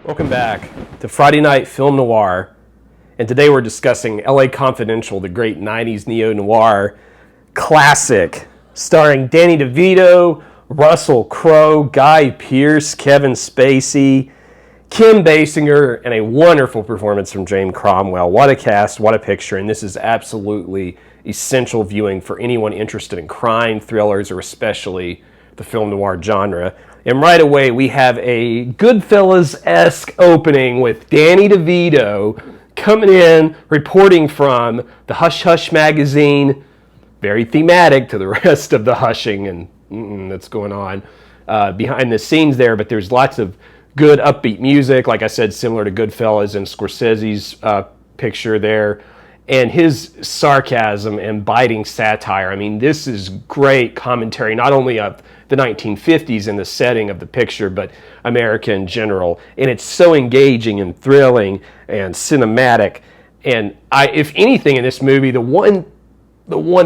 Welcome back to Friday Night Film Noir, and today we're discussing LA Confidential, the great 90s neo-noir classic, starring Danny DeVito, Russell Crowe, Guy Pearce, Kevin Spacey, Kim Basinger, and a wonderful performance from James Cromwell. What a cast, what a picture, and this is absolutely essential viewing for anyone interested in crime, thrillers, or especially the film noir genre. And right away, we have a Goodfellas-esque opening with Danny DeVito coming in, reporting from the Hush Hush magazine, very thematic to the rest of the hushing and that's going on behind the scenes there, but there's lots of good upbeat music, like I said, similar to Goodfellas and Scorsese's picture there, and his sarcasm and biting satire. I mean, this is great commentary, not only of the 1950s in the setting of the picture, but America in general. And it's so engaging and thrilling and cinematic. And if anything in this movie, the one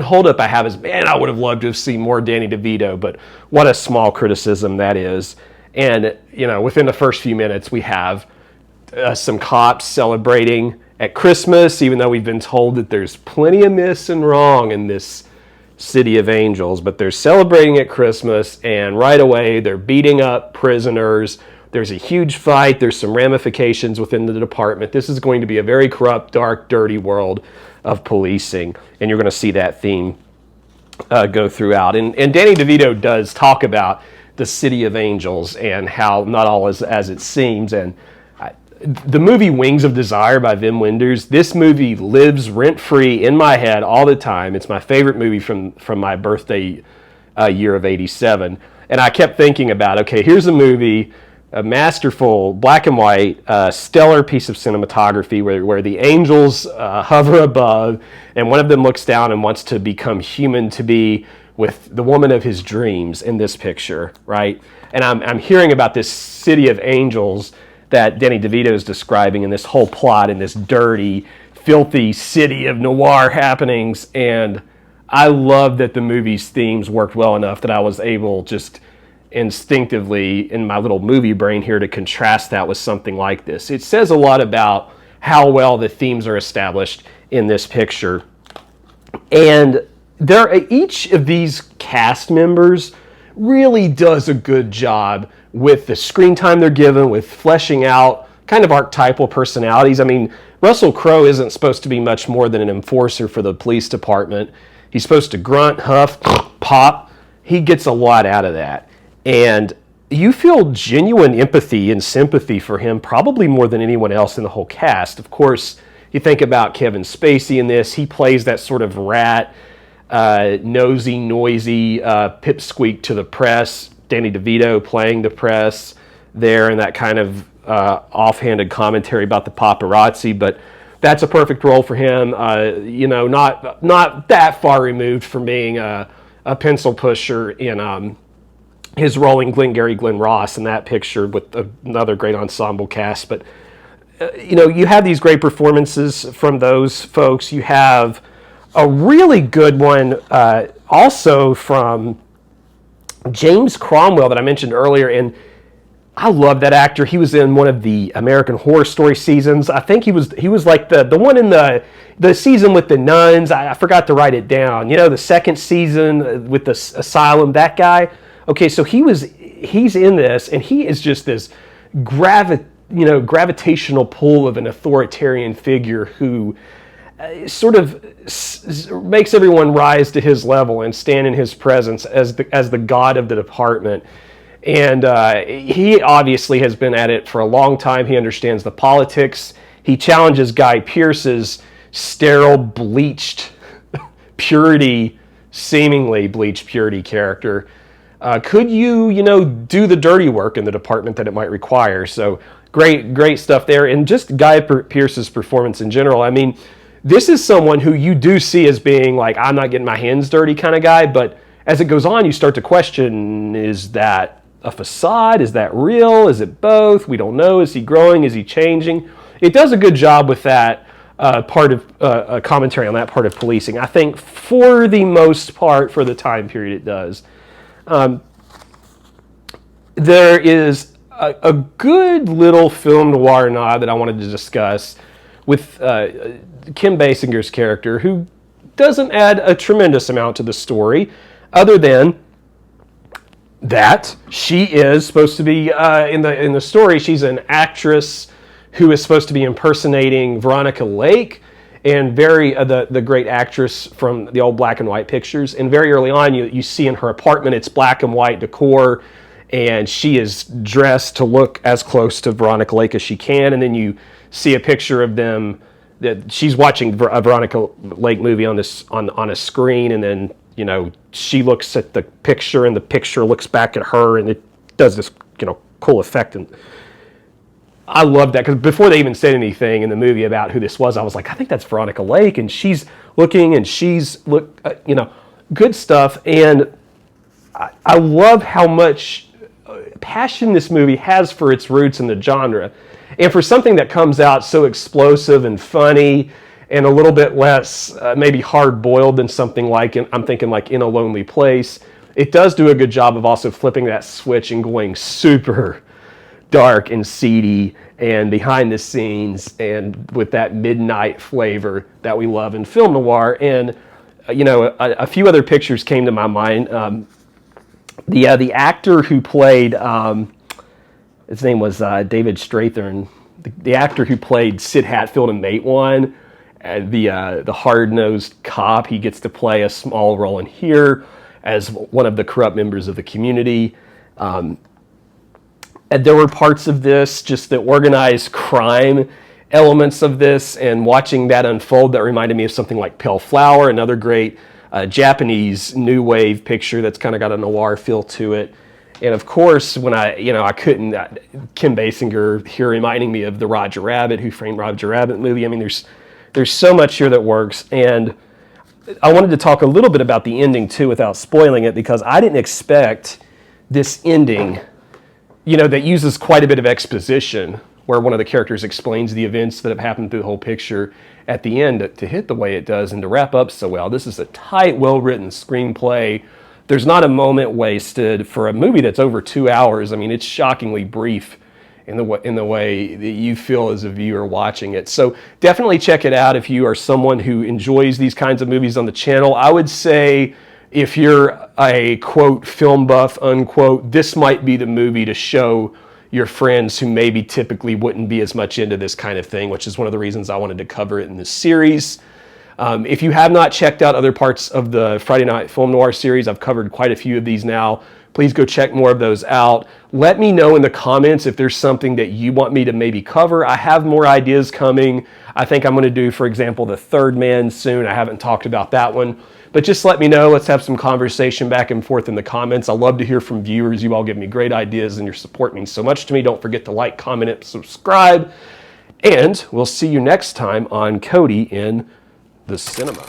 holdup I have is, man, I would have loved to have seen more Danny DeVito, but what a small criticism that is. And, you know, within the first few minutes, we have some cops celebrating at Christmas, even though we've been told that there's plenty of miss and wrong in this city of angels, but they're celebrating at Christmas, and right away they're beating up prisoners. There's a huge fight. There's some ramifications within the department. This is going to be a very corrupt, dark, dirty world of policing, and you're going to see that theme go throughout. And Danny DeVito does talk about the city of angels and how not all is as it seems. And the movie Wings of Desire by Wim Wenders, this movie lives rent-free in my head all the time. It's my favorite movie from my birthday year of 87. And I kept thinking about, okay, here's a movie, a masterful black and white, stellar piece of cinematography where the angels hover above, and one of them looks down and wants to become human, to be with the woman of his dreams in this picture, right? And I'm hearing about this city of angels that Danny DeVito is describing in this whole plot in this dirty, filthy city of noir happenings. And I love that the movie's themes worked well enough that I was able just instinctively in my little movie brain here to contrast that with something like this. It says a lot about how well the themes are established in this picture. And each of these cast members really does a good job with the screen time they're given, with fleshing out kind of archetypal personalities. I mean, Russell Crowe isn't supposed to be much more than an enforcer for the police department. He's supposed to grunt, huff, pop. He gets a lot out of that. And you feel genuine empathy and sympathy for him, probably more than anyone else in the whole cast. Of course, you think about Kevin Spacey in this. He plays that sort of rat, nosy, noisy pipsqueak to the press. Danny DeVito playing the press there, and that kind of offhanded commentary about the paparazzi, but that's a perfect role for him. You know, not that far removed from being a pencil pusher in his role in Glengarry Glen Ross in that picture with another great ensemble cast. But you know, you have these great performances from those folks. You have a really good one also from James Cromwell that I mentioned earlier, and I love that actor. He was in one of the American Horror Story seasons. I think he was like the one in the season with the nuns. I forgot to write it down. You know, the second season with the asylum, that guy. Okay, so he's in this, and he is just this gravitational pull of an authoritarian figure who sort of makes everyone rise to his level and stand in his presence as the god of the department. And he obviously has been at it for a long time. He understands the politics. He challenges Guy Pearce's sterile, bleached purity, seemingly bleached purity character. Could you do the dirty work in the department that it might require? So great stuff there. And just Guy Pearce's performance in general. I mean, this is someone who you do see as being like, I'm not getting my hands dirty kind of guy, but as it goes on, you start to question, is that a facade? Is that real? Is it both? We don't know. Is he growing? Is he changing? It does a good job with that part of a commentary on that part of policing. I think for the most part, for the time period it does. There is a good little film noir nod that I wanted to discuss with Kim Basinger's character, who doesn't add a tremendous amount to the story, other than that she is supposed to be in the story. She's an actress who is supposed to be impersonating Veronica Lake, and the great actress from the old black and white pictures. And very early on, you see in her apartment, it's black and white decor, and she is dressed to look as close to Veronica Lake as she can. And then you see a picture of them that she's watching a Veronica Lake movie on a screen, and then she looks at the picture, and the picture looks back at her, and it does this cool effect. And I love that, because before they even said anything in the movie about who this was, I was like, I think that's Veronica Lake, and she's looking, and good stuff. And I love how much passion this movie has for its roots in the genre, and for something that comes out so explosive and funny and a little bit less maybe hard-boiled than something like, I'm thinking like In a Lonely Place. It does do a good job of also flipping that switch and going super dark and seedy and behind the scenes, and with that midnight flavor that we love in film noir. And a few other pictures came to my mind. The actor who played his name was David Strathairn, the actor who played Sid Hatfield in Mate One, the hard-nosed cop. He gets to play a small role in here as one of the corrupt members of the community. And there were parts of this, just the organized crime elements of this, and watching that unfold, that reminded me of something like Pale Flower, another great Japanese new wave picture that's kind of got a noir feel to it. And of course, when I couldn't, Kim Basinger here reminding me of the Roger Rabbit, Who Framed Roger Rabbit movie. I mean, there's so much here that works. And I wanted to talk a little bit about the ending too, without spoiling it, because I didn't expect this ending that uses quite a bit of exposition, where one of the characters explains the events that have happened through the whole picture at the end, to hit the way it does and to wrap up so well. This is a tight, well-written screenplay. There's not a moment wasted for a movie that's over 2 hours. I mean, it's shockingly brief in the way that you feel as a viewer watching it. So definitely check it out if you are someone who enjoys these kinds of movies on the channel. I would say, if you're a, quote, film buff, unquote, this might be the movie to show your friends who maybe typically wouldn't be as much into this kind of thing, which is one of the reasons I wanted to cover it in this series. If you have not checked out other parts of the Friday Night Film Noir series, I've covered quite a few of these now. Please go check more of those out. Let me know in the comments if there's something that you want me to maybe cover. I have more ideas coming. I think I'm going to do, for example, The Third Man soon. I haven't talked about that one. But just let me know. Let's have some conversation back and forth in the comments. I love to hear from viewers. You all give me great ideas, and your support means so much to me. Don't forget to like, comment, and subscribe. And we'll see you next time on Cody in the Cinema.